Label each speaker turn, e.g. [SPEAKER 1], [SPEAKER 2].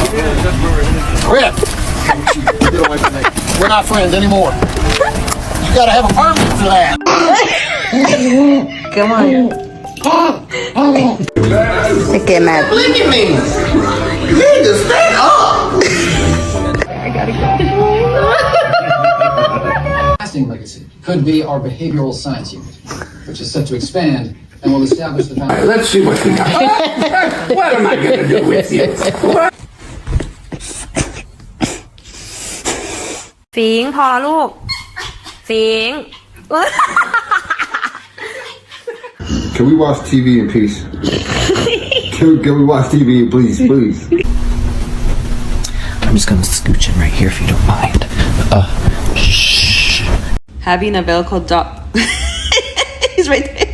[SPEAKER 1] Quit. Get away from me. We're not friends anymore. You gotta have a permit for that.
[SPEAKER 2] Come on. Okay, Matt.
[SPEAKER 1] Look at me. Nigga, stand up.
[SPEAKER 3] Lasting legacy could be our behavioral science unit, which is set to expand and will establish the foundation.
[SPEAKER 4] Let's see what we got. What am I going to do with you? What?
[SPEAKER 5] ฟิงพอลูกฟิง
[SPEAKER 6] Can we watch TV in peace? can we watch TV in peace, please?
[SPEAKER 7] I'm just gonna scooch in right here if you don't mind. Shh.
[SPEAKER 2] Having a Velcro dog. He's right there.